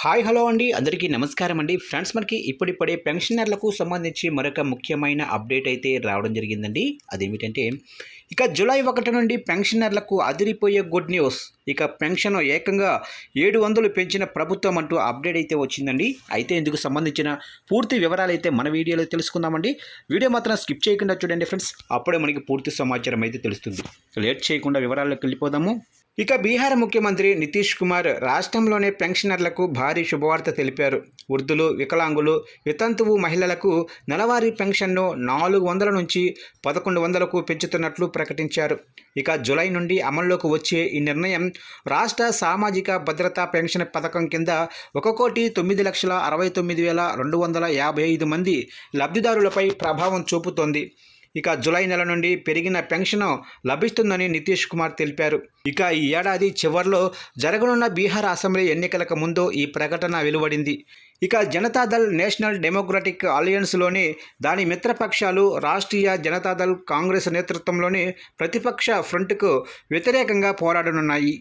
Hi hello అండి, అందరికీ నమస్కారం అండి. ఫ్రెండ్స్, మనకి ఇప్పుడిప్పుడే పెన్షనర్లకు సంబంధించి మరొక ముఖ్యమైన అప్డేట్ అయితే రావడం జరిగిందండి. అదేమిటంటే ఇక జూలై 1 నుండి పెన్షనర్లకు అదిరిపోయే గుడ్ న్యూస్. ఇక పెన్షన్ ఏకంగా 700 పెంచిన ప్రభుత్వం అంటూ అప్డేట్ అయితే వచ్చిందండి. అయితే ఇందుకు సంబంధించిన పూర్తి వివరాలు అయితే మన వీడియోలో తెలుసుకుందామండి. వీడియో మాత్రం స్కిప్ చేయకుండా చూడండి ఫ్రెండ్స్, అప్పుడే మనకి పూర్తి సమాచారం అయితే తెలుస్తుంది. లేట్ చేయకుండా వివరాల్లోకి వెళ్ళిపోదాము. ఇక బీహార్ ముఖ్యమంత్రి నితీష్ కుమార్ రాష్ట్రంలోని పెన్షనర్లకు భారీ శుభవార్త తెలిపారు. వృద్ధులు, వికలాంగులు, వితంతువు మహిళలకు నెలవారీ పెన్షన్ను 400 నుంచి 1100కు పెంచుతున్నట్లు ప్రకటించారు. ఇక జూలై నుండి అమల్లోకి వచ్చే ఈ నిర్ణయం రాష్ట్ర సామాజిక భద్రతా పెన్షన్ పథకం కింద 1,09,69,255 మంది లబ్ధిదారులపై ప్రభావం చూపుతోంది. ఇక జూలై నెల నుండి పెరిగిన పెన్షన్ లభిస్తుందని నితీష్ కుమార్ తెలిపారు. ఇక ఈ ఏడాది చివరిలో జరగనున్న బీహార్ అసెంబ్లీ ఎన్నికలకు ముందు ఈ ప్రకటన వెలువడింది. ఇక జనతాదళ్, నేషనల్ డెమోక్రటిక్ అలయన్స్లోని దాని మిత్రపక్షాలు, రాష్ట్రీయ జనతాదళ్, కాంగ్రెస్ నేతృత్వంలోని ప్రతిపక్ష ఫ్రంట్కు వ్యతిరేకంగా పోరాడనున్నాయి.